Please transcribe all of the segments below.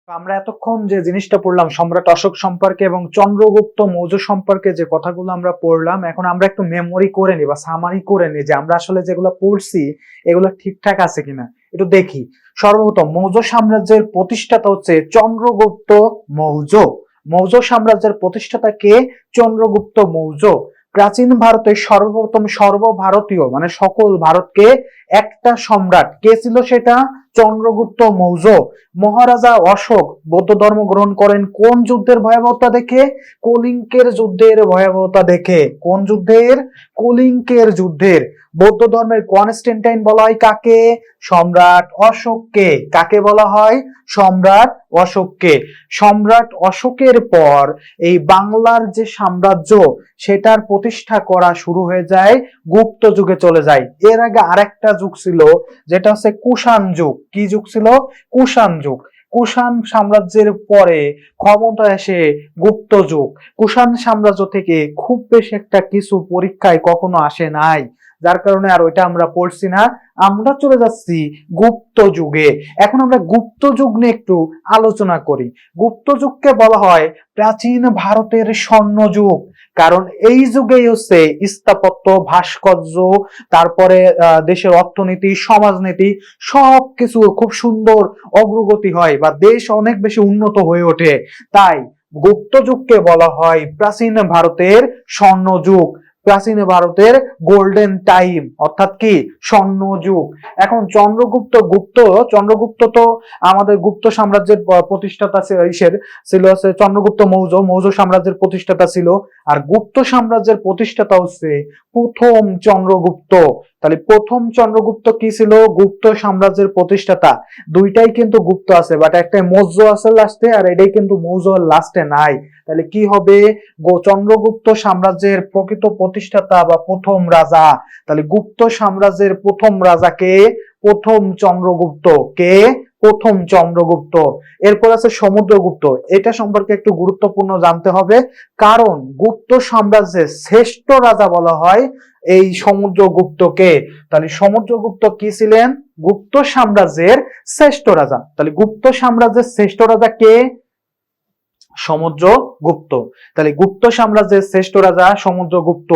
আমরা এতক্ষণ যে জিনিসটা পড়লাম সম্রাট অশোক সম্পর্কে এবং চন্দ্রগুপ্ত মৌর্য সম্পর্কে, যে কথাগুলো আমরা পড়লাম, এখন আমরা একটু মেমোরি করে নিই বা সামারি করে নিই যে আমরা আসলে যেগুলো পড়ছি এগুলো ঠিকঠাক আছে কিনা একটু দেখি। সর্বপ্রথম মৌর্য সাম্রাজ্যের প্রতিষ্ঠাতা হচ্ছে চন্দ্রগুপ্ত মৌর্য। মৌর্য সাম্রাজ্যের প্রতিষ্ঠাতা কে? চন্দ্রগুপ্ত মৌর্য। প্রাচীন ভারতের সর্বপ্রথম সর্বভারতীয় মানে সকল ভারতকে একটা সম্রাট কে ছিল? সেটা চন্দ্রগুপ্ত মৌর্য। মহারাজা অশোক বৌদ্ধ ধর্ম গ্রহণ করেন কোন যুদ্ধের ভয়াবহতা দেখে? কলিঙ্গের যুদ্ধের ভয়াবহতা দেখে। কোন যুদ্ধের? কলিঙ্গের যুদ্ধের। বৌদ্ধ ধর্মের কনস্ট্যান্টাইন বলা হয় কাকে? সম্রাট অশোককে। কাকে বলা হয়? সম্রাট অশোককে। সম্রাট অশোকের পর এই বাংলার যে সাম্রাজ্য সেটার প্রতিষ্ঠা করা শুরু হয়ে যায় গুপ্ত যুগে চলে যায়। এর আগে আরেকটা যুগ ছিল যেটা হচ্ছে কুষাণ যুগ। কি যুগ ছিল? কুষাণ যুগ। কুষাণ সাম্রাজ্যের পরে ক্ষমতায় আসে গুপ্ত যুগ। কুষাণ সাম্রাজ্য থেকে খুব বেশি একটা কিছু পরীক্ষায় কখনো আসে নাই, যার কারণে আর ওইটা আমরা পড়ছি না। আমরা চলে যাচ্ছি গুপ্ত যুগে। এখন আমরা গুপ্ত যুগ নিয়ে একটু আলোচনা করি। গুপ্ত যুগকে বলা হয় প্রাচীন ভারতের স্বর্ণযুগ, কারণ এই যুগেই হচ্ছে স্থাপত্য, ভাস্কর্য, তারপরে দেশের অর্থনীতি, সমাজনীতি সবকিছু খুব সুন্দর অগ্রগতি হয় বা দেশ অনেক বেশি উন্নত হয়ে ওঠে। তাই গুপ্ত যুগকে বলা হয় প্রাচীন ভারতের স্বর্ণযুগ, প্রাচীন ভারতের গোল্ডেন টাইম, অর্থাৎ কি স্বর্ণযুগ। এখন চন্দ্রগুপ্ত তো আমাদের গুপ্ত সাম্রাজ্যের প্রতিষ্ঠাতা ছিল হচ্ছে চন্দ্রগুপ্ত মৌর্য। মৌর্য সাম্রাজ্যের প্রতিষ্ঠাতা ছিল। আর গুপ্ত সাম্রাজ্যের প্রতিষ্ঠাতা হচ্ছে প্রথম চন্দ্রগুপ্ত। তাহলে প্রথম চন্দ্রগুপ্ত কি ছিল? গুপ্ত সাম্রাজ্যের প্রতিষ্ঠাতা। দুইটাই কিন্তু গুপ্ত আছে, বাট একটা মৌর্য আছে লাস্টে, আর এটাই কিন্তু মৌর্য লাস্টে নাই। তাহলে কি হবে? চন্দ্রগুপ্ত সাম্রাজ্যের প্রকৃত প্রতিষ্ঠাতা বা প্রথম রাজা। তাহলে গুপ্ত সাম্রাজ্যের প্রথম রাজাকে? প্রথম চন্দ্রগুপ্ত। কে? প্রথম চন্দ্রগুপ্ত। এরপর আছে সমুদ্রগুপ্ত। এটা সম্পর্কে একটু গুরুত্বপূর্ণ জানতে হবে, কারণ গুপ্ত সাম্রাজ্যের শ্রেষ্ঠ রাজা বলা হয় এই সমুদ্রগুপ্তকে। তাহলে সমুদ্রগুপ্ত কি ছিলেন? গুপ্ত সাম্রাজ্যের শ্রেষ্ঠ রাজা। তাহলে গুপ্ত সাম্রাজ্যের শ্রেষ্ঠ রাজা কে? সমুদ্রগুপ্ত। তাহলে গুপ্ত সাম্রাজ্যের শ্রেষ্ঠ রাজা সমুদ্রগুপ্ত।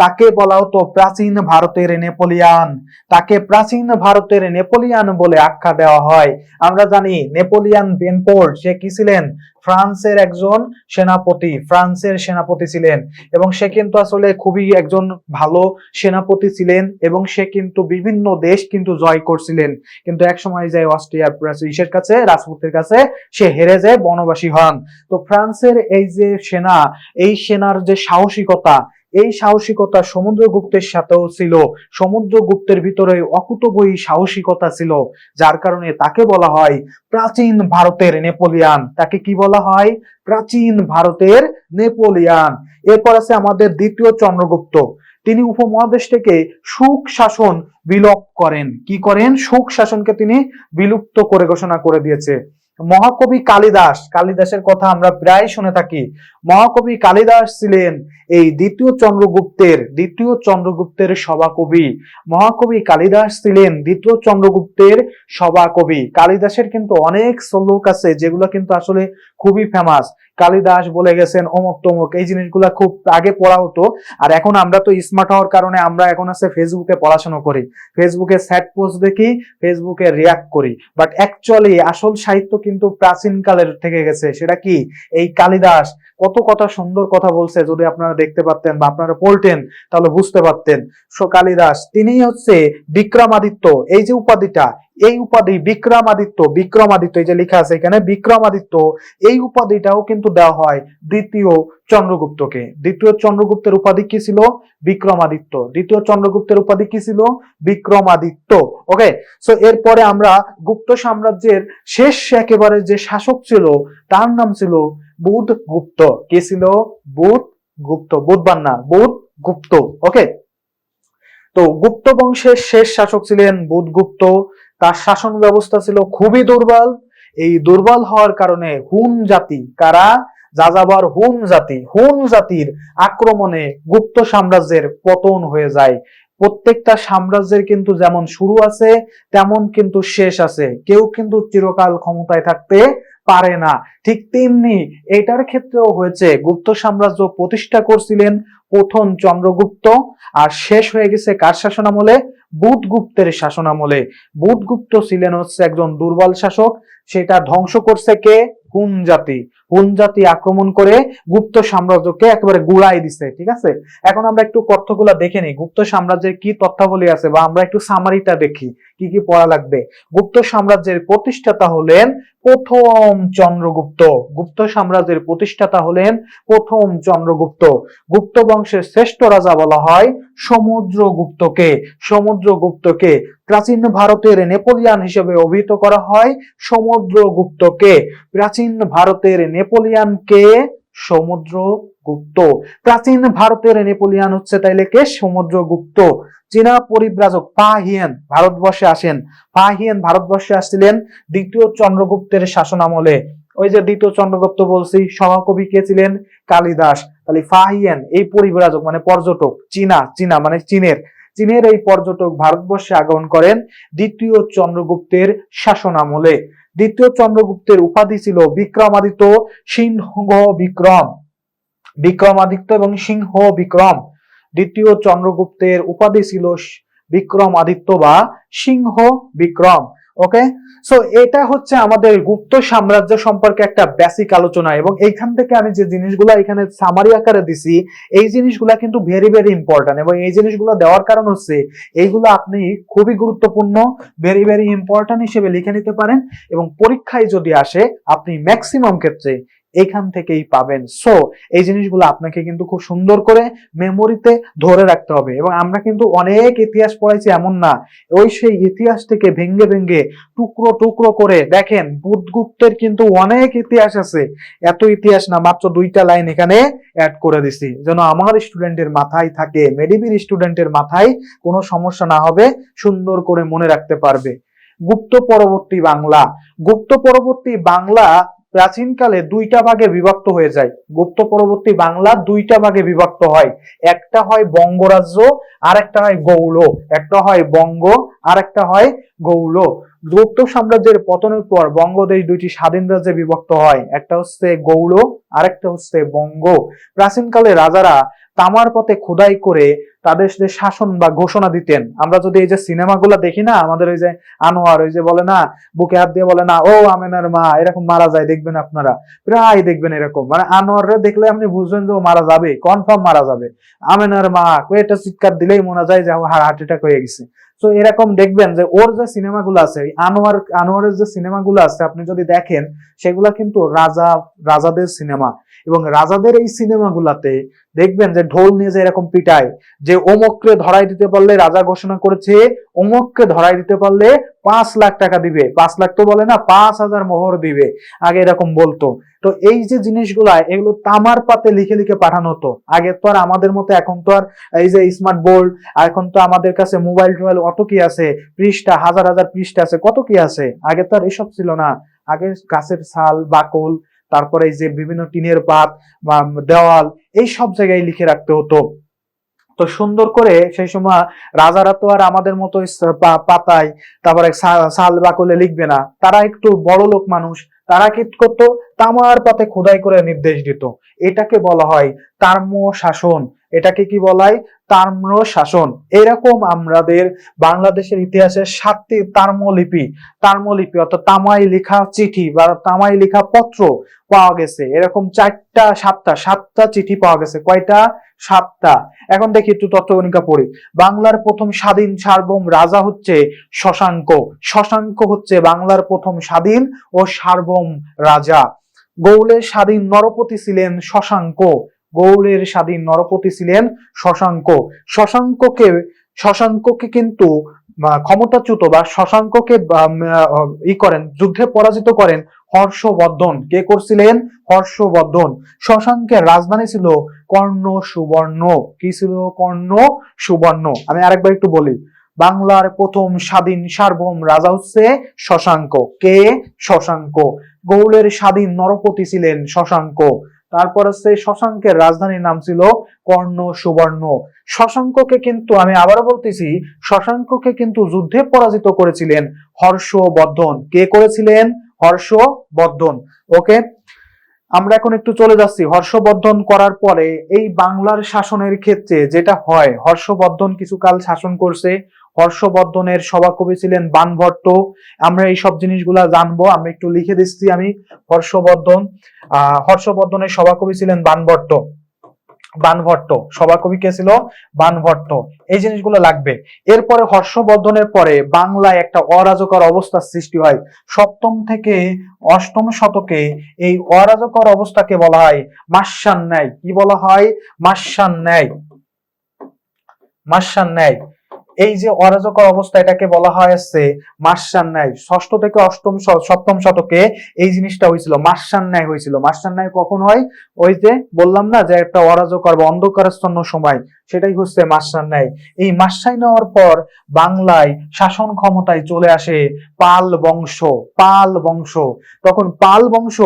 তাকে বলা হতো প্রাচীন ভারতের নেপোলিয়ান। তাকে প্রাচীন ভারতের নেপোলিয়ান বলে আখ্যা দেওয়া হয়। আমরা জানি নেপোলিয়ান বেনপোর্ট সে কি ছিলেন? ফ্রান্সের একজন সেনাপতি। ফ্রান্সের সেনাপতি ছিলেন এবং সে কিন্তু আসলে খুবই একজন ভালো সেনাপতি ছিলেন এবং সে কিন্তু বিভিন্ন দেশ কিন্তু জয় করছিলেন। কিন্তু এক সময় যায় অস্ট্রিয়ার ইসের কাছে, রাজপুতের কাছে সে হেরে যায়, বনবাসী হন। তো ফ্রান্সের এই যে সেনা, এই সেনার যে সাহসিকতা, এই সাহসিকতা সমুদ্রগুপ্তের সাথেও ছিল। সমুদ্রগুপ্তের ভিতরে অকুতোভয়ী সাহসিকতা ছিল, যার কারণে তাকে বলা হয় প্রাচীন ভারতের নেপোলিয়ান। তাকে কি বলা হয়? প্রাচীন ভারতের নেপোলিয়ান। এরপর আছে আমাদের দ্বিতীয় চন্দ্রগুপ্ত। তিনি উপমহাদেশ থেকে সুখ শাসন বিলোপ করেন। কি করেন? সুখ শাসনকে তিনি বিলুপ্ত করে ঘোষণা করে দিয়েছে। মহাকবি কালিদাস, কালিদাসের কথা আমরা প্রায় শুনে থাকি। মহাকবি কালিদাস ছিলেন এই দ্বিতীয় চন্দ্রগুপ্তের সভাকবি। মহাকবি কালিদাস ছিলেন দ্বিতীয় চন্দ্রগুপ্তের সভাকবি। কালিদাসের কিন্তু অনেক শ্লোক আছে যেগুলো কিন্তু আসলে খুবই ফেমাস। কালিদাস বলে গেছেন অমুক তমুক, এই জিনিসগুলা খুব আগে পড়া হতো। আর এখন আমরা তো স্মার্ট হওয়ার কারণে আমরা এখন আছে ফেসবুকে পড়াশোনা করি, ফেসবুকে স্যাট পোস্ট দেখি, ফেসবুকে রিয়াক্ট করি। বাট অ্যাকচুয়ালি আসল সাহিত্য কিন্তু প্রাচীন কালের থেকে গেছে। সেটা কি? এই কালিদাস কত কথা সুন্দর কথা বলছে, যদি আপনারা দেখতে পারতেন বা আপনারা পড়তেন তাহলে বুঝতে পারতেন। কালিদাস তিনি হচ্ছে বিক্রমাদিত্য, এই যে উপাধিটা, এই উপাধি বিক্রমাদিত্য, বিক্রমাদিত্য এই যে লেখা আছে এখানে বিক্রমাদিত্য, এই উপাধিটাও কিন্তু দেওয়া হয় দ্বিতীয় চন্দ্রগুপ্তকে। দ্বিতীয় চন্দ্রগুপ্তের উপাধি কি ছিল? বিক্রমাদিত্য। দ্বিতীয় চন্দ্রগুপ্তের উপাধি কি ছিল? বিক্রমাদিত্য। ওকে, সো এরপরে আমরা গুপ্ত সাম্রাজ্যের শেষ একেবারে যে শাসক ছিল তার নাম ছিল বুধগুপ্ত। কে ছিল? বুধগুপ্ত, বুধবার না, বুধগুপ্ত। ওকে, তো গুপ্ত বংশের শেষ শাসক ছিলেন বুধগুপ্ত। তার শাসন ব্যবস্থা ছিল খুবই দুর্বল। এই দুর্বল হওয়ার কারণে হুন জাতি, কারা? যাযাবর হুন জাতির আক্রমণে গুপ্ত সাম্রাজ্যের পতন হয়ে যায়। প্রত্যেকটা সাম্রাজ্যের কিন্তু যেমন শুরু আছে তেমন কিন্তু শেষ আছে। কেউ কিন্তু চিরকাল ক্ষমতায় থাকতে পারে না। ঠিক তেমনি এটার ক্ষেত্রেও হয়েছে, গুপ্ত সাম্রাজ্য প্রতিষ্ঠা করছিলেন প্রথম চন্দ্রগুপ্ত, আর শেষ হয়ে গেছে কার শাসনামলে? বুধগুপ্তের শাসনামলে। বুধগুপ্ত ছিলেন হচ্ছে একজন দুর্বল শাসক, সেটা ধ্বংস করছে কে? হুন জাতি। হুন জাতি আক্রমণ করে গুপ্ত সাম্রাজ্যকে একেবারে গুড়াই দিছে। ঠিক আছে, এখন আমরা একটু তথ্যগুলা দেখে নিই, গুপ্ত সাম্রাজ্যের কি তথ্যাবলী আছে, বা আমরা একটু সামারিটা দেখি কি কি পড়া লাগবে। গুপ্ত সাম্রাজ্যের প্রতিষ্ঠাতা হলেন প্রথম চন্দ্রগুপ্ত। গুপ্ত সাম্রাজ্যের প্রতিষ্ঠাতা হলেন প্রথম চন্দ্রগুপ্ত। গুপ্ত বংশের শ্রেষ্ঠ রাজা বলা হয় সমুদ্রগুপ্তকে। সমুদ্রগুপ্তকে প্রাচীন ভারতের নেপোলিয়ান হিসেবে অভিহিত করা হয় সমুদ্রগুপ্তকে। প্রাচীন ভারতের নেপোলিয়ানকে? সমুদ্রগুপ্ত। প্রাচীন ভারতের নেপোলিয়ান হচ্ছে তাইলে কে? সমুদ্রগুপ্ত। চীনা পরিব্রাজক পা হিয়েন ভারতবর্ষে আসেন। পা হিয়েন ভারতবর্ষে আসছিলেন দ্বিতীয় চন্দ্রগুপ্তের শাসনামলে। ওই যে দ্বিতীয় চন্দ্রগুপ্ত বলছি, সভাকবি কে ছিলেন? কালিদাস। তাহলে ফা হিয়েন এই পরিব্রাজক মানে পর্যটক, চীনা মানে চীনের এই পর্যটক ভারতবর্ষে আগমন করেন দ্বিতীয় চন্দ্রগুপ্তের শাসনামলে। দ্বিতীয় চন্দ্রগুপ্তের উপাধি ছিল বিক্রমাদিত্য, সিংহ বিক্রম। বিক্রমাদিত্য এবং সিংহ বিক্রম। দ্বিতীয় চন্দ্রগুপ্তের উপাধি ছিল বিক্রমাদিত্য বা সিংহ বিক্রম। ওকে, সো এটা হচ্ছে আমাদের গুপ্ত সাম্রাজ্য সম্পর্কে একটা বেসিক আলোচনা, এবং এইখান থেকে আমি যে জিনিসগুলা এখানে সামারি আকারে দিছি, এই জিনিসগুলা কিন্তু ভেরি ভেরি ইম্পর্টেন্ট, এবং এই জিনিসগুলো দেওয়ার কারণ হচ্ছে এইগুলো আপনি খুবই গুরুত্বপূর্ণ, ভেরি ভেরি ইম্পর্টেন্ট হিসেবে লিখে নিতে পারেন, এবং পরীক্ষায় যদি আসে আপনি ম্যাক্সিমাম ক্ষেত্রে এখান থেকেই পাবেন। সো এই জিনিসগুলো আপনাকে কিন্তু খুব সুন্দর করে মেমোরিতে ধরে রাখতে হবে। এবং আমরা কিন্তু অনেক ইতিহাস পড়াইছি এমন না, ওই সেই ইতিহাস থেকে ভেঙ্গে ভেঙ্গে টুকরো টুকরো করে দেখেন, বুধগুপ্তের কিন্তু অনেক ইতিহাস আছে, এত ইতিহাস না, মাত্র 2টা লাইন এখানে অ্যাড করে দিছি যেন আমার স্টুডেন্টের মাথায় থাকে, মেডিবির স্টুডেন্টের মাথায় কোনো সমস্যা না হবে, সুন্দর করে মনে রাখতে পারবে। গুপ্ত পরবর্তী বাংলা। গুপ্ত পরবর্তী বাংলা প্রাচীনকালে 2টা ভাগে বিভক্ত হয়ে যায়। গুপ্ত পরবর্তী বাংলা 2টা ভাগে বিভক্ত হয়, একটা হয় বঙ্গরাজ্য আর একটা হয় গৌড়। একটা হয় বঙ্গ আর একটা হয় গৌড়। গুপ্ত সাম্রাজ্যের পতনের পর বঙ্গদেশ 2টি স্বাধীন রাজ্যে বিভক্ত হয়, একটা হচ্ছে গৌড় আর একটা হচ্ছে বঙ্গ। প্রাচীনকালে রাজারা তামার পথে খোদাই করে তাদের যে শাসন বা ঘোষণা দিতেন। আমরা যদি এই যে সিনেমাগুলো দেখি না, আমাদের ওই যে আনোয়ার ওই যে বলে না, বুকে হাত দিয়ে বলে না, ও আমেনার মা, এরকম মারা যায় দেখবেন আপনারা, প্রায় দেখবেন এরকম, মানে আনোয়াররে দেখলে আপনি বুঝবেন যে ও মারা যাবে, কনফার্ম মারা যাবে। আমেনার মা কয়েকটা চিৎকার দিলেই মনে যায় যে হার্ট অ্যাটাক হয়ে গেছে। তো এরকম দেখবেন যে ওর যে সিনেমাগুলো আছে, আনোয়ারের যে সিনেমাগুলো আছে আপনি যদি দেখেন, সেগুলা কিন্তু রাজাদের সিনেমা। এবং রাজাদের এই সিনেমাগুলাতে দেখবেন যে ঢোল নিয়ে যে এরকম পিটায়, যে অমুককে ধরাই দিতে পারলে, রাজা ঘোষণা করেছে অমুককে ধরাই দিতে পারলে 5 লাখ টাকা দিবে, 5 লাখ তো বলে না, 5,000 মোহর দিবে, আগে এরকম বলতো। তো এই যে জিনিসগুলা, এগুলো তামার পাতে লিখে লিখে পাঠানো হতো। আগে তো আর আমাদের মতো এখন তো আর এই যে স্মার্ট বোর্ড, এখন তো আমাদের কাছে মোবাইল টোবাইল অত কি আছে, পৃষ্ঠা হাজার হাজার পৃষ্ঠা আছে, কত কি আছে, আগে তো আর এসব ছিল না। আগে গাছের ছাল, বাকল, তারপরে এই যে বিভিন্ন টিনের পাত বা দেওয়াল, এই সব জায়গায় লিখে রাখতে হতো। তো সুন্দর করে সেই সময় রাজারা তো আর আমাদের মতো পাতায়, তারপরে সাল বাকলে লিখবে না, তারা একটু বড় লোক মানুষ, তারা কি করতো, তামার পাতে খোদাই করে নির্দেশ দিত। এটাকে বলা হয় তাম্র শাসন। এটাকে কি বলা হয়? তাম্র শাসন। এরকম আমাদের বাংলাদেশের ইতিহাসে 7টি তাম্রলিপি অর্থাৎ তামায় লেখা চিঠি বা তামায় লেখা পত্র পাওয়া গেছে। এরকম 7টা চিঠি পাওয়া গেছে। কয়টা? 7টা। এখন দেখি একটু তত্ত্বগণিকা পড়ি। বাংলার প্রথম স্বাধীন সার্বভৌম রাজা হচ্ছে শশাঙ্ক। শশাঙ্ক হচ্ছে বাংলার প্রথম স্বাধীন ও সার্বভৌম রাজা। গৌড়ের স্বাধীন নরপতি ছিলেন শশাঙ্ক। গৌড়ের স্বাধীন নরপতি ছিলেন শশাঙ্ক। শশাঙ্ককে কিন্তু ক্ষমতাচ্যুত বা শশাঙ্ককে যুদ্ধে পরাজিত করেন হর্ষবর্ধন। কে করছিলেন? হর্ষবর্ধন। শশাঙ্কের রাজধানী ছিল কর্ণ সুবর্ণ। কি ছিল? কর্ণ সুবর্ণ। আমি আরেকবার একটু বলি, বাংলার প্রথম স্বাধীন সার্বভৌম রাজা হচ্ছে শশাঙ্ক। কে? শশাঙ্ক। গৌড়ের স্বাধীন নরপতি ছিলেন শশাঙ্ক। তারপর হচ্ছে শশাঙ্কের রাজধানীর নাম ছিল কর্ণ সুবর্ণ। শশাঙ্ককে কিন্তু, আমি আবারও বলতেছি, শশাঙ্ককে কিন্তু যুদ্ধে পরাজিত করেছিলেন হর্ষবর্ধন। কে করেছিলেন? হর্ষবর্ধন। ওকে, আমরা এখন একটু চলে যাচ্ছি হর্ষবর্ধন করার পরে এই বাংলার শাসনের ক্ষেত্রে যেটা হয়, হর্ষবর্ধন কিছুকাল শাসন করছে। হর্ষবর্ধনের সভাকবি ছিলেন বাণভট্ট। আমরা এই সব জিনিসগুলা জানবো, আমি একটু লিখে দিচ্ছি। আমি হর্ষবর্ধনের সভাকবি ছিলেন বাণভট্ট। সভাকবি কে ছিল? বাণভট্ট। এই জিনিসগুলো লাগবে। এরপরে হর্ষবর্ধনের পরে বাংলায় একটা অরাজকর অবস্থার সৃষ্টি হয়। সপ্তম থেকে অষ্টম শতকে এই অরাজকর অবস্থাকে বলা হয় মাস্যান্যায়। কি বলা হয়? মাস্যান্যায়। মাস্যান্যায়। এই যে অরাজকর অবস্থা, এটাকে বলা হয় মাস্যান্যায়। ষষ্ঠ থেকে সপ্তম শতকে এই জিনিসটা হয়েছিল, মাস্যান্যায় হয়েছিল। মাস্যান্যায় কখন হয়? ওই যে বললাম না যে একটা অরাজকর বা অন্ধকারাচ্ছন্ন সময়, সেটাই হচ্ছে মাস্যান্যায়। এই মাস্যায় নেওয়ার পর বাংলায় শাসন ক্ষমতায় চলে আসে পাল বংশ। পাল বংশ, তখন পাল বংশ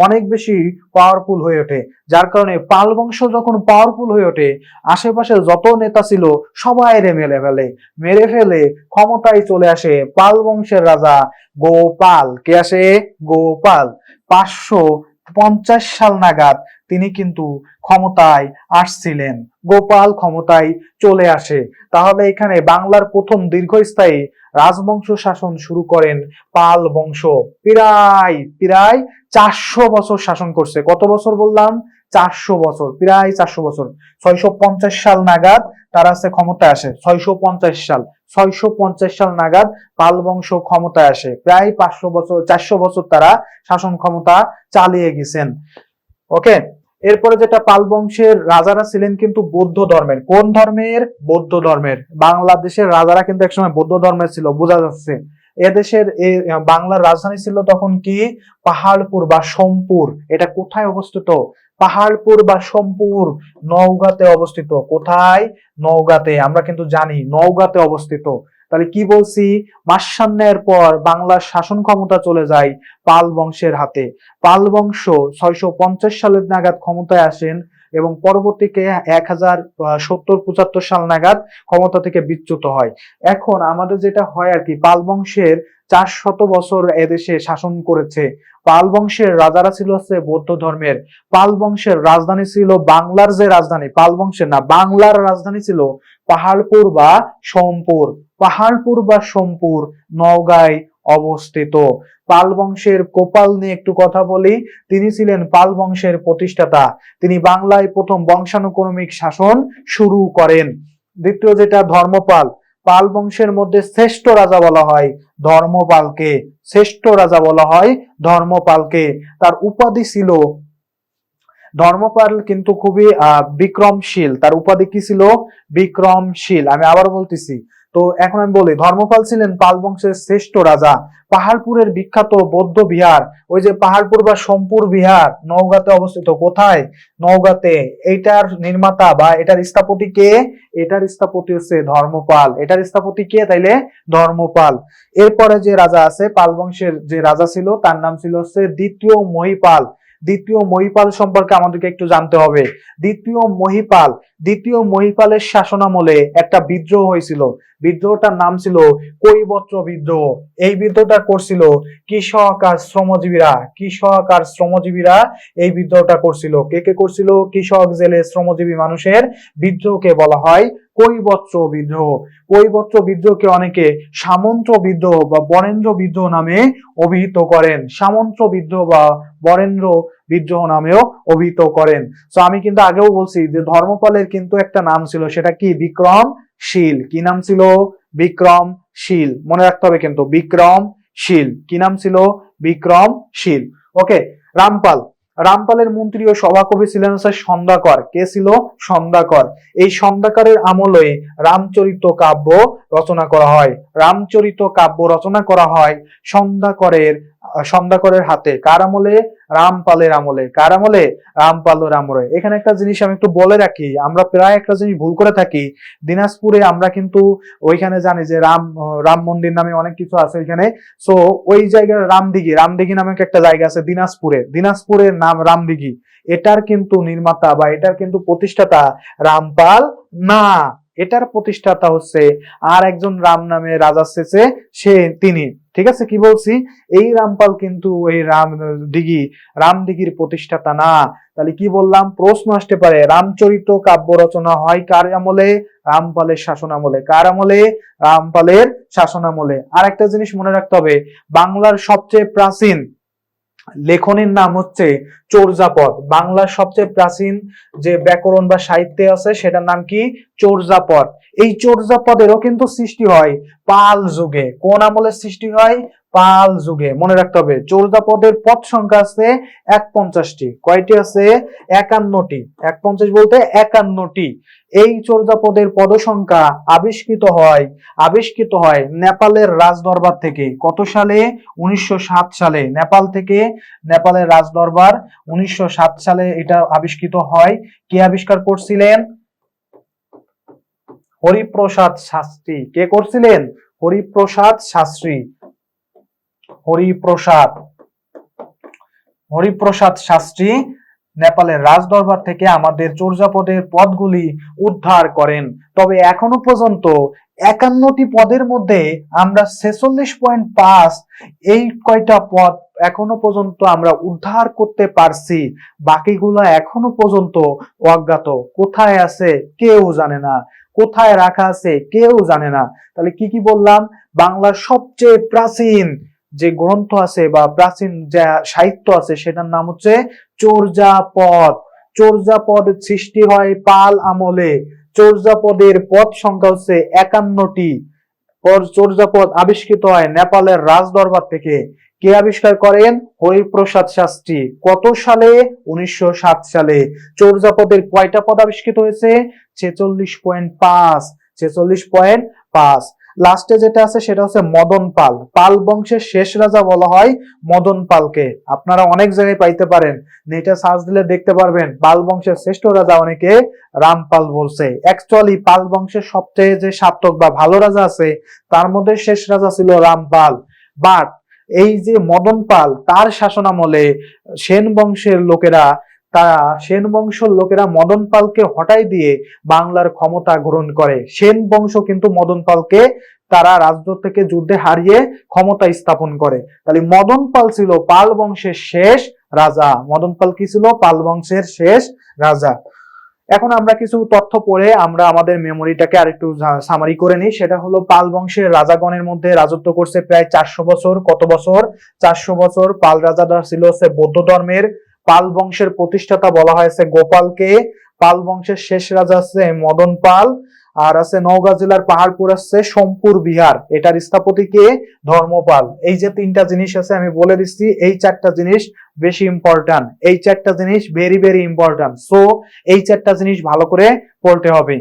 অনেক বেশি পাওয়ারফুল হয়ে ওঠে। যার কারণে পাল বংশ যখন পাওয়ারফুল হয়ে ওঠে, আশেপাশে যত নেতা ছিল সবাই মেরে ফেলে ক্ষমতায় চলে আসে পাল বংশের রাজা গোপাল। কে আসে? গোপাল। 550 সাল নাগাদ তিনি কিন্তু ক্ষমতায় আসছিলেন। গোপাল ক্ষমতায় চলে আসে। তাহলে এখানে বাংলার প্রথম দীর্ঘস্থায়ী রাজবংশ শাসন শুরু করেন পাল বংশ। প্রায় 400 বছর শাসন করছে। কত বছর বললাম? 400 বছর, প্রায় 400 বছর। 650 সাল নাগাদ তারা ক্ষমতায় আসে। 650 সাল নাগাদ পাল বংশ ক্ষমতায় আসে। প্রায় 500 বছর, 400 বছর তারা শাসন ক্ষমতা চালিয়ে গেছেন। ওকে, এরপরে যেটা, পাল বংশের রাজারা ছিলেন কিন্তু বৌদ্ধ ধর্মের। কোন ধর্মের? বৌদ্ধ ধর্মের। বাংলাদেশের রাজারা কিন্তু একসময় বৌদ্ধ ধর্মের ছিল, বোঝা যাচ্ছে। এদেশের বাংলার রাজধানী ছিল তখন কি? পাহাড়পুর বা সোমপুর। এটা কোথায় অবস্থিত? পাহাড়পুর বা সোমপুর নওগাঁতে অবস্থিত। কোথায়? নওগাঁতে। আমরা কিন্তু জানি নওগাঁতে অবস্থিত। তাহলে কি বলছি? মাস্যান্যায়ের পর বাংলার শাসন ক্ষমতা চলে যায় পাল বংশের হাতে। পাল বংশ 650 সালের নাগাদ ক্ষমতায় আসেন এবং পরবর্তীতে 1070-75 সাল নাগাদ ক্ষমতা থেকে বিচ্যুত হয়। এখন আমাদের যেটা হয় আর কি, পাল বংশের 400 বছর এদেশে শাসন করেছে। পাল বংশের রাজারা ছিল বৌদ্ধ ধর্মের। পাল বংশের রাজধানী ছিল, বাংলার যে রাজধানী, পাল বংশের না, বাংলার রাজধানী ছিল পাহাড়পুর বা সোমপুর। পাহাড়পুর বা সোমপুর নওগাঁয় অবস্থিত। পাল বংশের গোপাল নিয়ে একটু কথা বলি। তিনি ছিলেন পাল বংশের প্রতিষ্ঠাতা। তিনি বাংলায় প্রথম বংশানুক্রমিক শাসন শুরু করেন। দ্বিতীয় যেটা, ধর্মপাল। পাল বংশের মধ্যে শ্রেষ্ঠ রাজা বলা হয় ধর্মপালকে। শ্রেষ্ঠ রাজা বলা হয় ধর্মপালকে। তার উপাধি ছিল, ধর্মপাল কিন্তু খুবই বিক্রমশীল। তার উপাধি কি ছিল? বিক্রমশীল। আমি আবার বলতেছি, তো এখন আমি বলি, ধর্মপাল ছিলেন পাল বংশের শ্রেষ্ঠ রাজা। পাহাড়পুরের বিখ্যাত বৌদ্ধ বিহার, ওই যে পাহাড়পুর বা সোমপুর বিহার নওগাঁতে অবস্থিত। কোথায়? নওগাঁতে। এইটার নির্মাতা বা এটার স্থপতি কে? এটার স্থপতি হচ্ছে ধর্মপাল। এটার স্থপতি কে তাইলে? ধর্মপাল। এরপরে যে রাজা আছে, পাল বংশের যে রাজা ছিল, তার নাম ছিল দ্বিতীয় মহিপাল। দ্বিতীয় মহিপাল সম্পর্কে আমাদেরকে একটু জানতে হবে। দ্বিতীয় মহিপালের শাসনামলে একটা বিদ্রোহ হয়েছিল। বিদ্রোহটার নাম ছিল কৈবর্ত বিদ্রোহ। এই বিদ্রোহটা করছিল কৃষক আর শ্রমজীবীরা। কৃষক আর শ্রমজীবীরা এই বিদ্রোহটা করছিল। কে কে করছিল? কৃষক, জেলে, শ্রমজীবী মানুষের বিদ্রোহকে বলা হয় কৈবর্ত বিদ্রোহ। কৈবর্ত বিদ্রোহকে অনেকে সামন্ত বিদ্রোহ বা বরেন্দ্র বিদ্রোহ নামে অভিহিত করেন। সামন্ত বিদ্রোহ বা বরেন্দ্র বিদ্রোহ নামেও অভিহিত করেন। তো আমি কিন্তু আগেও বলছি যে ধর্মপালের কিন্তু একটা নাম ছিল, সেটা কি? বিক্রমশীল। কি নাম ছিল? বিক্রমশীল। মনে রাখতে হবে কিন্তু, বিক্রমশীল। কি নাম ছিল? বিক্রমশীল। ওকে, রামপাল। রামপালের মন্ত্রী ও সভাকবি ছিলেন সন্ধ্যাকর। কে ছিল? সন্ধ্যাকর। এই সন্ধ্যাকরের আমলে রামচরিত কাব্য রচনা করা হয়। রামচরিত কাব্য রচনা করা হয় সন্ধ্যাকরের হাতে। কার আমলে? রামপালের আমলে। কার আমলে? রামপালের আমলে। এখানে একটা জিনিস আমি একটু বলে রাখি, আমরা প্রায় একটা জিনিস ভুল করে থাকি। দিনাজপুরে আমরা কিন্তু ওইখানে জানি যে রাম মন্দির নামে অনেক কিছু আছে ওইখানে। সো ওই জায়গায় রামদিঘি নামে একটা জায়গা আছে দিনাজপুরের নাম রামদিঘি। এটার কিন্তু নির্মাতা বা এটার কিন্তু প্রতিষ্ঠাতা রামপাল না। এটার প্রতিষ্ঠাতা হচ্ছে আর একজন রাম নামে রাজা শেষে তিনি। ঠিক আছে, কি বলছি, এই রামপাল কিন্তু এই রামদিঘির প্রতিষ্ঠাতা না। তাহলে কি বললাম, প্রশ্ন আসতে পারে রামচরিত কাব্য রচনা হয় কার আমলে? রামপালের শাসন আমলে। কার আমলে? রামপালের শাসন আমলে। আর একটা জিনিস মনে রাখতে হবে, বাংলার সবচেয়ে প্রাচীন লেখনের নাম হচ্ছে চর্যাপদ। বাংলার সবচেয়ে প্রাচীন যে ব্যাকরণ বা সাহিত্য আছে সেটার নাম কি? চর্যাপদ। এই চর্যাপদেরও কিন্তু সৃষ্টি হয় পাল যুগে। কোন আমলে সৃষ্টি হয়? পাল যুগে। মনে রাখতে হবে চর্যাপদের পদ সংখ্যা আছে 51টি। কয়টি আছে? 51টি। 51 বলতে 51টি। এই চর্যাপদের পদ সংখ্যা আবিষ্কৃত হয় নেপালের রাজদরবার থেকে। কত সালে? 1907 সালে। নেপালের রাজদরবার 1907 সালে এটা আবিষ্কৃত হয়। কে আবিষ্কার করছিলেন? হরিপ্রসাদ শাস্ত্রী। কে করছিলেন? হরিপ্রসাদ শাস্ত্রী। হরিপ্রসাদ শাস্ত্রী নেপালের রাজদরবার থেকে আমাদের চর্যাপদের পদগুলি উদ্ধার করেন। তবে এখনো পর্যন্ত 51টি পদের মধ্যে আমরা 46.5 এই কয়টা পদ এখনো পর্যন্ত আমরা উদ্ধার করতে পারছি। বাকিগুলো এখনো পর্যন্ত অজ্ঞাত। কোথায় আছে কেউ জানে না, কোথায় রাখা আছে কেউ জানে না। তাহলে কি কি বললাম? বাংলার সবচেয়ে প্রাচীন যে গ্রন্থ আছে বা প্রাচীন যে সাহিত্য আছে সেটার নাম হচ্ছে চর্যাপদ। চর্যাপদ সৃষ্টি হয় পাল আমলে। চর্যাপদের পদ সংখ্যা হচ্ছে 51টি। চর্যাপদ আবিষ্কৃত হয় নেপালের রাজদরবার থেকে। কে আবিষ্কার করেন? হরিপ্রসাদ শাস্ত্রী। কত সালে? 1907 সালে। চর্যাপদের কয়টা পদ আবিষ্কৃত হয়েছে? 46.5। 46.5। লাস্টে যেটা আছে সেটা হচ্ছে মদন পাল। পাল বংশের শেষ রাজা বলা হয় মদন পালকে। আপনারা অনেক জায়গায় পাইতে পারেন, নেটে সার্চ দিলে দেখতে পারবেন পাল বংশের শ্রেষ্ঠ রাজা অনেকে রামপাল বলছে। অ্যাকচুয়ালি পাল বংশের সবচেয়ে যে সার্থক বা ভালো রাজা আছে তার মধ্যে শেষ রাজা ছিল রামপাল। বাট এই যে মদন পাল তার শাসন আমলে সেন বংশের লোকেরা মদন পালকে হটাই দিয়ে বাংলার ক্ষমতা গ্রহণ করে। সেন বংশ কিন্তু মদন পালকে তারা রাজ্য থেকে যুদ্ধে হারিয়ে ক্ষমতা স্থাপন করে। তাহলে মদন পাল ছিল পাল বংশের শেষ রাজা। মদন পাল কি ছিল? পাল বংশের শেষ রাজা। এখন আমরা কিছু তথ্য পড়ে আমরা আমাদের মেমোরিটাকে আরেকটু সামারি করে নিই। সেটা হলো পাল বংশের রাজাগণের মধ্যে রাজত্ব করছে প্রায় 400 বছর। কত বছর? 400 বছর। পাল রাজারা ছিল হচ্ছে বৌদ্ধ ধর্মের। পাল বংশের প্রতিষ্ঠাতা বলা হয়েছে গোপালকে। পাল বংশের শেষ রাজা আছে মদন পাল। আর আছে নওগাঁ জেলার পাহাড়পুর আছে সোমপুর বিহার, এটার স্থপতি কে? ধর্মপাল। এই যে তিনটা জিনিস আছে আমি বলে দিচ্ছি, এই চারটা জিনিস বেশি ইম্পর্টেন্ট। এই চারটা জিনিস ভেরি ভেরি ইম্পর্টেন্ট। সো এই চারটা জিনিস ভালো করে পড়তে হবে।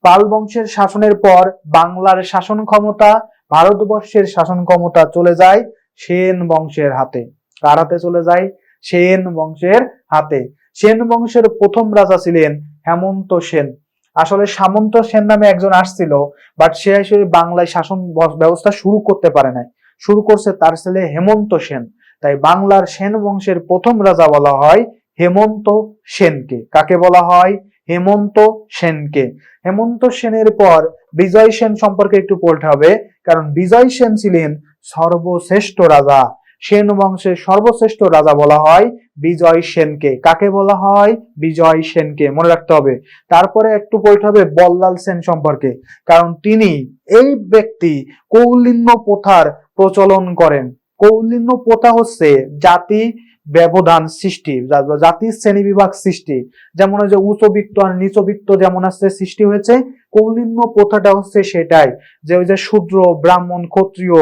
পাল বংশের শাসনের পর বাংলার শাসন ক্ষমতা, ভারতবর্ষের শাসন ক্ষমতা চলে যায় সেন বংশের হাতে। কার হাতে চলে যায়? সেন বংশের হাতে। সেন বংশের প্রথম রাজা ছিলেন হেমন্ত সেন। আসলে সামন্ত সেন নামে একজন আসছিল, বাট সে আসলে বাংলায় শাসন ব্যবস্থা শুরু করতে পারে নাই। শুরু করছে তার ছেলে হেমন্ত সেন। তাই বাংলার সেন বংশের প্রথম রাজা বলা হয় হেমন্ত সেনকে। কাকে বলা হয়? হেমন্ত সেনকে। হেমন্ত সেনের পর বিজয় সেন সম্পর্কে একটু পড়তে হবে, কারণ বিজয় সেন ছিলেন সর্বশ্রেষ্ঠ রাজা। সেন বংশের সর্বশ্রেষ্ঠ রাজা বলা হয় বিজয় সেনকে। কাকে বলা হয়? বিজয় সেনকে। মনে রাখতে হবে। তারপরে একটু পড়তে হবে বল্লাল সেন সম্পর্কে, কারণ তিনি এই ব্যক্তি কৌলিন্য প্রথার প্রচলন করেন। কৌলিন্য প্রথা হচ্ছে জাতি ব্যবধান সৃষ্টি, জাতির শ্রেণী বিভাগ সৃষ্টি। যেমন ওই যে উচ্চবিত্ত আর নিচবিত্ত যেমন আছে সৃষ্টি হয়েছে, কৌলিন্য প্রথাটা হচ্ছে সেটাই, যে ওই যে শূদ্র, ব্রাহ্মণ, ক্ষত্রিয়,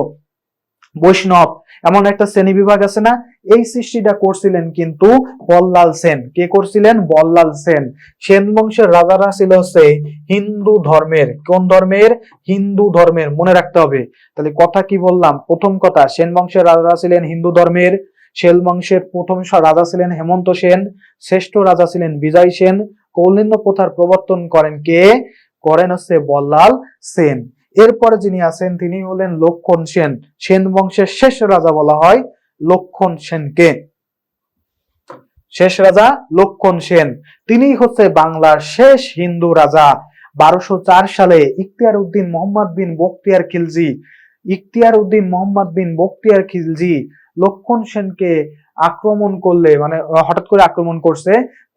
বৈষ্ণব এমন একটা শ্রেণী বিভাগ আছে না, এই সৃষ্টিটা করছিলেন কিন্তু বল্লাল সেন। কে করছিলেন? বল্লাল সেন। সেন বংশের রাজারা ছিল হচ্ছে হিন্দু ধর্মের। কোন ধর্মের? হিন্দু ধর্মের। মনে রাখতে হবে। তাহলে কথা কি বললাম? প্রথম কথা, সেন বংশের রাজারা ছিলেন হিন্দু ধর্মের। সেন বংশের প্রথম রাজা ছিলেন হেমন্ত সেন। শ্রেষ্ঠ রাজা ছিলেন বিজয় সেন। কৌলিন্য প্রথার প্রবর্তন করেন কে? করেন হচ্ছে বল্লাল সেন। এরপরে যিনি আছেন তিনি হলেন লক্ষণ সেন। সেন বংশের শেষ রাজা বলা হয় লক্ষণ সেনকে। শেষ রাজা লক্ষণ সেন। তিনি হচ্ছে বাংলার শেষ হিন্দু রাজা। 1204 সালে ইখতিয়ার উদ্দিন মোহাম্মদ বিন বখতিয়ার খিলজি লক্ষণ সেনকে আক্রমণ করলে, মানে হঠাৎ করে আক্রমণ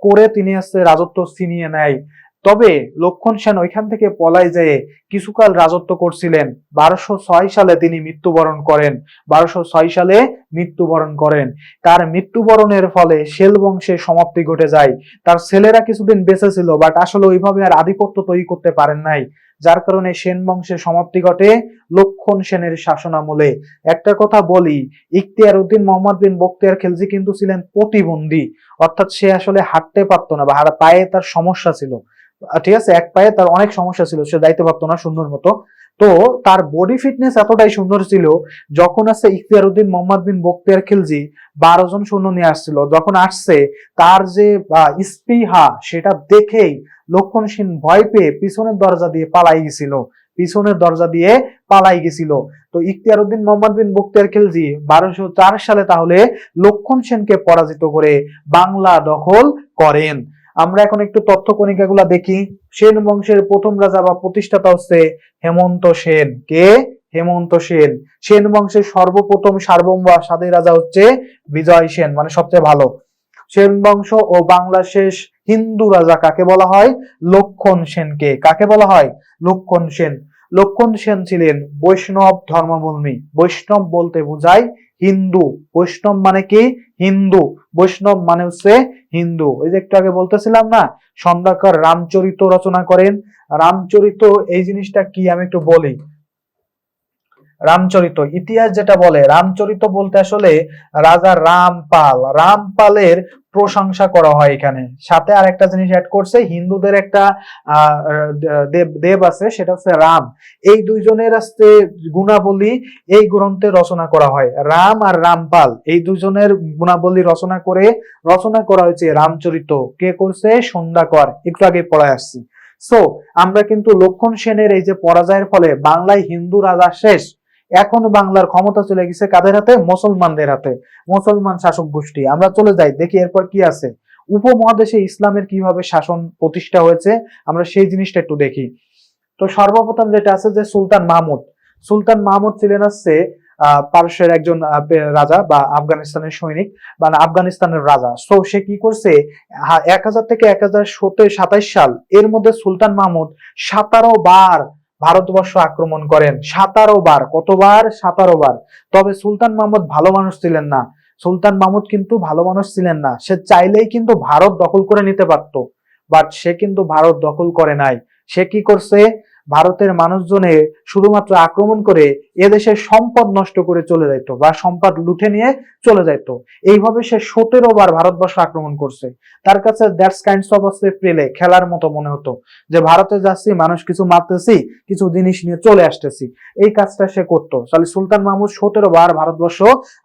করে তিনি রাজত্ব ছিনিয়ে নেয়। তবে লক্ষণ সেন ওইখান থেকে পলায় যেয়ে কিছুকাল রাজত্ব করছিলেন। 1206 সালে তিনি মৃত্যুবরণ করেন। তার মৃত্যুবরণের ফলে সেল বংশের সমাপ্তি ঘটে যায়। তার ছেলেরা কিছুদিন বেঁচে ছিল, বাট আসলে ওইভাবে আর আধিপত্য তৈরি করতে পারেন নাই, যার কারণে সেন বংশের সমাপ্তি ঘটে লক্ষণ সেনের শাসনামলে। একটা কথা বলি, ইখতিয়ার উদ্দিন মোহাম্মদ বিন বখতিয়ার খিলজি কিন্তু ছিলেন প্রতিবন্ধী, অর্থাৎ সে আসলে হাঁটতে পারতো না, বা পায়ে তার সমস্যা ছিল, ঠিক আছে, এক পায়ে তার অনেক সমস্যা ছিল, সে যাইতে পারতো না সুন্দর মতো। তো তার বডি ফিটনেস এতটাই সুন্দর ছিল, যখন ইখতিয়ার উদ্দিন মোহাম্মদ বিন বখতিয়ার খিলজি 12 জন সৈন্য নিয়ে আসছিল, যখন আসছে তার যে স্পৃহা সেটা দেখেই লক্ষণ সেন ভয় পেয়ে পিছনের দরজা দিয়ে পালাই গেছিল। তো ইখতিয়ার উদ্দিন মোহাম্মদ বিন বখতিয়ার খিলজি 1204 সালে তাহলে লক্ষণ সেনকে পরাজিত করে বাংলা দখল করেন। আমরা এখন একটু তথ্য কণিকাগুলা দেখি। সেন বংশের প্রথম রাজা বা প্রতিষ্ঠাতা হেমন্ত সেন। কে? হেমন্ত সেন। সেন বংশের সর্বপ্রথম সার্বভৌম বা স্বাধীন রাজা বিজয় সেন, মানে সবচেয়ে ভালো। সেন বংশ ও বাংলা শেষ হিন্দু রাজা কাকে বলা হয়? লক্ষণ সেনকে। কাকে বলা হয়? লক্ষণ সেন। লক্ষণ সেন ছিলেন বৈষ্ণব ধর্মাবলম্বী। বৈষ্ণব বলতে বোঝায় হিন্দু। বৈষ্ণব মানে কি? হিন্দু। বৈষ্ণব মানে হিন্দু। ওই যে একটু আগে বলতেছিলাম না, খন্দকার রামচরিত রচনা করেন। রামচরিত এই জিনিসটা কি আমি একটু বলি। রামচরিত ইতিহাস যেটা বলে, রামচরিত বলতে আসলে রাজা রামপালের প্রশংসা করা হয় এখানে। সাথে আর একটা জিনিস অ্যাড করছে, হিন্দুদের একটা দেব আছে, সেটা রাম। এই দুইজনের গুণাবলী এই গ্রন্থে রচনা করা হয়। রাম আর রামপাল এই দুজনের গুণাবলী রচনা করা হয়েছে রামচরিত। কে করছে? সন্ধ্যাকর। একটু আগে পড়ায় আসছি। সো আমরা কিন্তু লক্ষণ সেনের এই যে পরাজয়ের ফলে বাংলায় হিন্দু রাজা শেষ। এখন বাংলার ক্ষমতা চলে গেছে কাদের হাতে? মুসলমানদের হাতে, মুসলমান শাসক গোষ্ঠী। আমরা চলে যাই, দেখি এরপর কি আছে। উপমহাদেশে ইসলামের কিভাবে শাসন প্রতিষ্ঠা হয়েছে, আমরা সেই জিনিসটা একটু দেখি। তো সর্বপ্রথম যেটা আছে যে সুলতান মাহমুদ ছিলেন পারস্যের একজন রাজা বা আফগানিস্তানের সৈনিক, মানে আফগানিস্তানের রাজা। তো সে কি করছে, 1000 থেকে 1027 সাল এর মধ্যে সুলতান মাহমুদ 17 বার ভারতবর্ষ আক্রমণ করেন। 17 বার। কতবার? 17 বার। তবে সুলতান মাহমুদ ভালো মানুষ ছিলেন না। সে চাইলেই কিন্তু ভারত দখল করে নিতে পারত, বাট সে কিন্তু ভারত দখল করে নাই। সে কি করছে, ভারতের মানুষজনের শুধুমাত্র আক্রমণ করে এদেশের সম্পদ নষ্ট করে চলে যাইতো, বা সম্পদ লুটে নিয়ে চলে যাইতো। এইভাবে সে 17 বার ভারতবর্ষ আক্রমণ করছে। তার কাছে দ্যাটস কাইন্ডস অফ প্লেলে, খেলার মতো মনে হতো, যে ভারতে যাচ্ছি, মানুষ কিছু মারতেছি, কিছু জিনিস নিয়ে চলে আসতেছি, এই কাজটা সে করতো। তাহলে সুলতান মাহমুদ 17 বার ভারতবর্ষ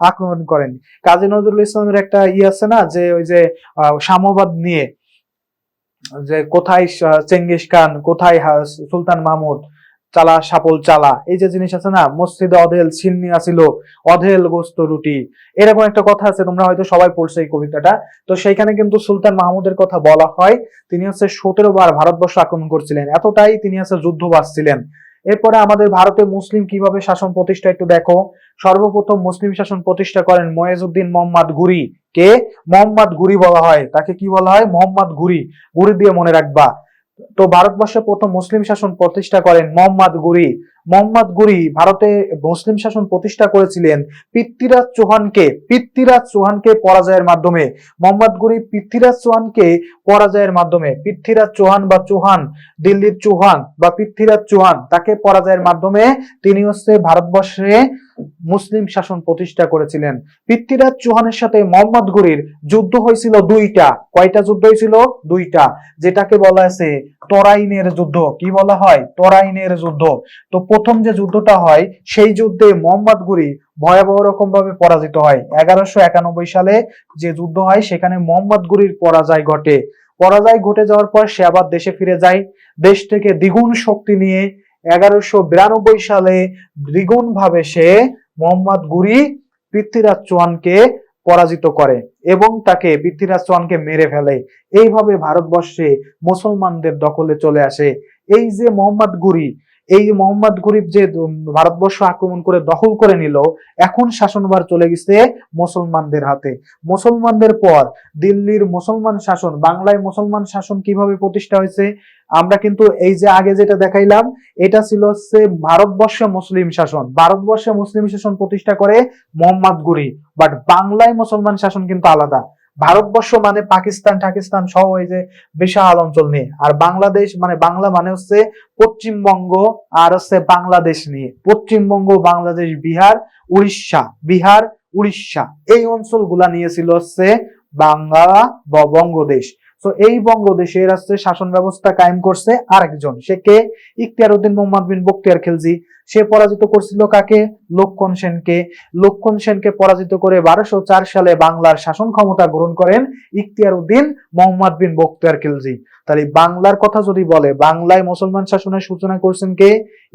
আক্রমণ করেন। কাজী নজরুল ইসলামের একটা আছে না, যে ওই যে সাম্যবাদ নিয়ে, যে কোথায় চেঙ্গিস খান, কোথায় সুলতান মাহমুদ, চালা সাপল চালা, এই যে জিনিস আছে না, মসজিদে অধেল ছিন্নি আসিল, অধেল গোস্ত রুটি, এরকম একটা কথা আছে, তোমরা হয়তো সবাই পড়ছো এই কবিতাটা। তো সেইখানে কিন্তু সুলতান মাহমুদের কথা বলা হয়। তিনি 17 বার ভারতবর্ষ আক্রমণ করছিলেন, এতটাই তিনি যুদ্ধবাজ ছিলেন। এরপরে আমাদের ভারতে মুসলিম কিভাবে শাসন প্রতিষ্ঠা একটু দেখো। সর্বপ্রথম মুসলিম শাসন প্রতিষ্ঠা করেন মুইজউদ্দিন মোহাম্মদ ঘুরি। কে? মোহাম্মদ ঘুরি বলা হয় তাকে। কি বলা হয়? মোহাম্মদ ঘুরি। ঘুরি দিয়ে মনে রাখবা। তো ভারতবর্ষে প্রথম মুসলিম শাসন প্রতিষ্ঠা করেন মোহাম্মদ ঘুরি। মোহাম্মদ ঘুরি ভারতে মুসলিম শাসন প্রতিষ্ঠা করেছিলেন পৃথ্বীরাজ চৌহানকে পরাজয়ের মাধ্যমে। মোহাম্মদ ঘুরি পৃথ্বীরাজ চৌহান বা চৌহান, দিল্লির চৌহান বা পৃথ্বীরাজ চৌহান, তাকে পরাজয়ের মাধ্যমে তিনি ভারতবর্ষে মুসলিম শাসন প্রতিষ্ঠা করেছিলেন। পৃথ্বীরাজ চৌহানের সাথে মোহাম্মদ ঘুরির যুদ্ধ হয়েছিল 2টা। কয়টা যুদ্ধ হয়েছিল? 2টা, যেটাকে বলা আছে তরাইনের যুদ্ধ। কি বলা হয়? তরাইনের যুদ্ধ। তো প্রথম যে যুদ্ধটা হয়, সেই যুদ্ধে মোহাম্মদ ঘুরি ভয়াবহ রকম ভাবে পরাজিত হয়। 1191 সালে যে যুদ্ধ হয়, সেখানে মোহাম্মদ ঘুরির পরাজয় ঘটে যাওয়ার পর সে আবার দেশে ফিরে যায়। দেশ থেকে দ্বিগুণ শক্তি নিয়ে 1192 সালে দ্বিগুণ ভাবে সে মোহাম্মদ ঘুরি পৃথ্বীরাজ চৌহানকে পরাজিত করে এবং তাকে পৃথ্বীরাজ চৌহানকে মেরে ফেলে। এইভাবে ভারতবর্ষে মুসলমানদের দখলে চলে আসে। এই যে মোহাম্মদ ঘুরি, এই মোহাম্মদ ঘুরির যে ভারতবর্ষ আক্রমণ করে দখল করে নিল, এখন শাসনভার চলে গেছে মুসলমানদের হাতে। মুসলমানদের পর দিল্লির মুসলমান শাসন, বাংলায় মুসলমান শাসন কিভাবে প্রতিষ্ঠা হয়েছে? আমরা কিন্তু এই যে আগে যেটা দেখাইলাম, এটা ছিল হচ্ছে ভারতবর্ষে মুসলিম শাসন, ভারতবর্ষে মুসলিম শাসন প্রতিষ্ঠা করে মোহাম্মদ ঘুরি। বাট বাংলায় মুসলমান শাসন কিন্তু আলাদা। ভারতবর্ষ মানে পাকিস্তান ঠাকিস্তান সহ এই যে বিশাল অঞ্চল নিয়ে, আর বাংলাদেশ মানে বাংলা মানে হচ্ছে পশ্চিমবঙ্গ আর হচ্ছে বাংলাদেশ নিয়ে, পশ্চিমবঙ্গ, বাংলাদেশ, বিহার উড়িষ্যা এই অঞ্চলগুলা নিয়েছিল হচ্ছে বাংলা বা বঙ্গদেশ। তো এই বঙ্গদেশের হচ্ছে শাসন ব্যবস্থা কায়েম করছে আরেকজন, সে কে? ইখতিয়ার উদ্দিন মোহাম্মদ বিন বখতিয়ার খিলজি। সে পরাজিত করছিল কাকে? লক্ষণ সেনকে। লক্ষণ সেনকে পরাজিত করে 1204 সালে বাংলার শাসন ক্ষমতা গ্রহণ করেন ইখতিয়ার উদ্দিন মোহাম্মদ বিন বখতিয়ার খিলজি। তাহলে বাংলার কথা যদি বলে, বাংলায় মুসলমান শাসনের সূচনা করছেন কে?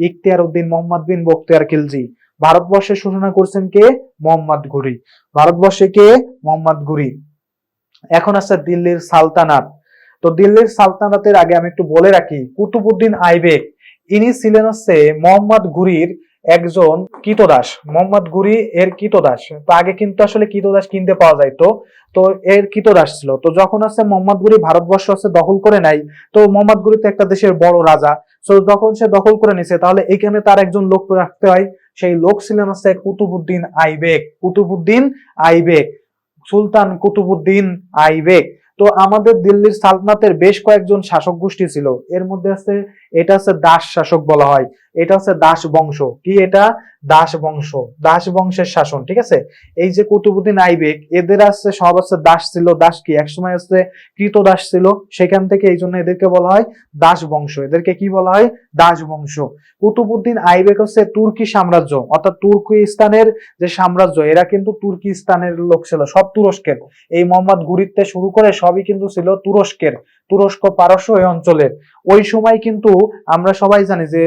ইখতিয়ার উদ্দিন মোহাম্মদ বিন বখতিয়ার খিলজি। ভারতবর্ষের সূচনা করছেন কে? মোহাম্মদ ঘুরি। ভারতবর্ষে কে? মোহাম্মদ ঘুরি। এখন আছে দিল্লির সালতানাত। তো দিল্লির সালতানাতের আগে আমি একটু বলে রাখি, কুতুবউদ্দিন আইবেক ইনি ছিলেন হচ্ছে মোহাম্মদ ঘুরির একজন কৃতদাস। মোহাম্মদ ঘুরি এর কৃতদাস। তো আগে কিন্তু আসলে কৃতদাস কিনতে পাওয়া যাইতো, তো এর কৃতদাস ছিল। তো যখন আছে মোহাম্মদ ঘুরি ভারতবর্ষ আছে দখল করে নাই, তো মোহাম্মদ ঘুরি তো একটা দেশের বড় রাজা, তো যখন সে দখল করে নিছে তাহলে এখানে তার একজন লোক রাখতে হয়। সেই লোক ছিলেন হচ্ছে কুতুবউদ্দিন আইবেক। কুতুবউদ্দিন আইবেক, সুলতান কুতুবউদ্দিন আইবেক। তো আমাদের দিল্লির সালতানাতের বেশ কয়েকজন শাসক গোষ্ঠী ছিল, এর মধ্যে আছে, এটা হচ্ছে দাস শাসক বলা হয়, এটা হচ্ছে দাস বংশ। কি এটা? দাস বংশ, দাস বংশের শাসন, ঠিক আছে। এই যে কুতুবউদ্দিন আইবেক, এদের আছে সব আছে দাস ছিল। দাস কি একসময় আছে কৃতদাস ছিল, সেখান থেকে এই জন্য এদেরকে বলা হয় দাস বংশ। এদেরকে কি বলা হয়? দাস বংশ। কুতুবউদ্দিন আইবেক হচ্ছে তুর্কি সাম্রাজ্য, অর্থাৎ তুর্কিস্তানের যে সাম্রাজ্য, এরা কিন্তু তুর্কিস্তানের লোক ছিল, সব তুরস্কের। এই মোহাম্মদ ঘুরির থেকে শুরু করে সবই কিন্তু ছিল তুরস্কের, তুরস্ক পারস্য এই অঞ্চলের। ওই সময় কিন্তু আমরা সবাই জানি যে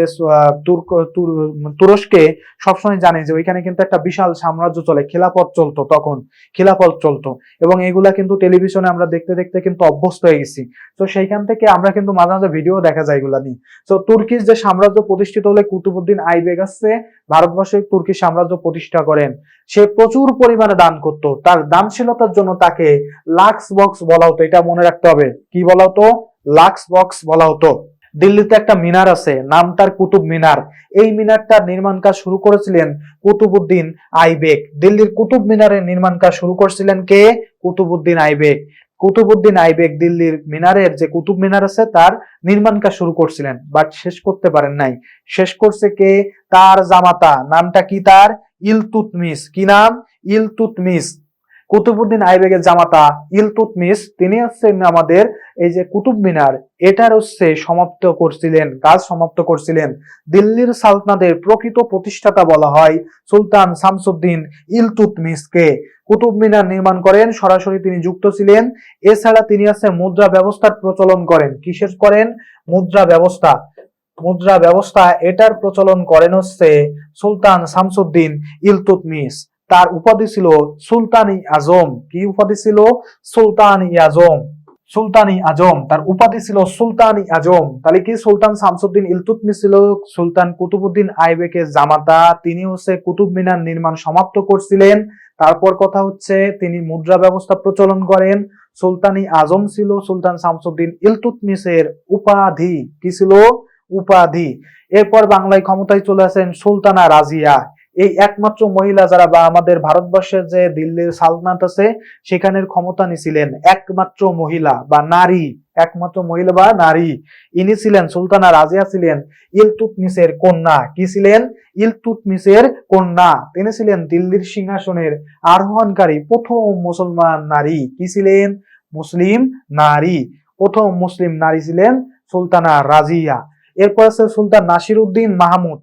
তুরস্কে সবসময় জানি যে ওইখানে কিন্তু একটা বিশাল সাম্রাজ্য চলে, খিলাফত চলতো, তখন খিলাফত চলতো, এবং এগুলা কিন্তু টেলিভিশনে আমরা দেখতে দেখতে কিন্তু অভ্যস্ত হয়ে গেছি। তো সেইখান থেকে আমরা কিন্তু মাঝে মাঝে ভিডিও দেখা যায় এগুলা নিয়ে। তো তুর্কির যে সাম্রাজ্য প্রতিষ্ঠিত হলে কুতুবউদ্দিন আইবেক আসছে ভারতবর্ষে তুর্কি সাম্রাজ্য প্রতিষ্ঠা করেন। সে প্রচুর পরিমাণে দান করত, তার দানশীলতার জন্য তাকে লাক্স বক্স বলা হতো। এটা মনে রাখতে হবে, কি বলা হতো? লাক্স বক্স বলা হতো। দিল্লিতে একটা মিনার আছে, নাম তার কুতুব মিনার। এই মিনারটার নির্মাণ কাজ শুরু করেছিলেন কুতুবউদ্দিন আইবেক। দিল্লির কুতুব মিনারের নির্মাণ কাজ শুরু করেছিলেন কে? কুতুবউদ্দিন আইবেক। কুতুবউদ্দিন আইবেক দিল্লির মিনারের যে কুতুব মিনার আছে তার নির্মাণ কাজ শুরু করছিলেন, বাট শেষ করতে পারেন নাই। শেষ করছে কে? তার জামাতা। নামটা কি তার? ইলতুৎমিশ। কি নাম? ইলতুৎমিশ। কুতুবউদ্দিন আইবেকের জামাতা ইলতুৎমিশ, তিনি হচ্ছেন আমাদের এই যে কুতুব মিনার, এটার হচ্ছে সমাপ্ত করছিলেন, কাজ সমাপ্ত করছিলেন। দিল্লির সালতানাতের প্রকৃত প্রতিষ্ঠাতা বলা হয় সুলতান শামসুদ্দিন ইলতুৎমিশকে। কুতুব মিনার নির্মাণ করেন, সরাসরি তিনি যুক্ত ছিলেন। এছাড়া তিনি আছে মুদ্রা ব্যবস্থার প্রচলন করেন। কিসের করেন? মুদ্রা ব্যবস্থা। মুদ্রা ব্যবস্থা এটার প্রচলন করেন হচ্ছে সুলতান শামসুদ্দিন ইলতুৎমিশ। তার উপাধি ছিল সুলতানি আজম। কি উপাধি ছিল? সুলতানি আজম। সুলতানি আজম, তার উপাধি ছিল সুলতানি আজম। তাহলে কি সুলতান শামসুদ্দিন ইলতুৎমিশ ছিল সুলতান কুতুবউদ্দিন আইবেকের জামাতা, তিনি হচ্ছে কুতুব মিনার নির্মাণ সমাপ্ত করছিলেন। তারপর কথা হচ্ছে তিনি মুদ্রা ব্যবস্থা প্রচলন করেন। সুলতানি আজম ছিল সুলতান শামসুদ্দিন ইলতুৎমিশের উপাধি। কি ছিল? উপাধি। এরপর বাংলায় ক্ষমতায় চলে আসেন সুলতানা রাজিয়া। এই একমাত্র মহিলা যারা বা আমাদের ভারতবর্ষের যে দিল্লির সালতানাত আছে সেখানের ক্ষমতা নিছিলেন একমাত্র মহিলা বা নারী, একমাত্র মহিলা বা নারী। ইনি ছিলেন সুলতানা রাজিয়া, ছিলেন ইলতুৎমিশের কন্যা। কি ছিলেন? ইলতুৎমিশের কন্যা। তিনি ছিলেন দিল্লির সিংহাসনের আরোহণকারী প্রথম মুসলমান নারী। কি ছিলেন? মুসলিম নারী। প্রথম মুসলিম নারী ছিলেন সুলতানা রাজিয়া। এরপর আছে সুলতান নাসিরউদ্দিন মাহমুদ।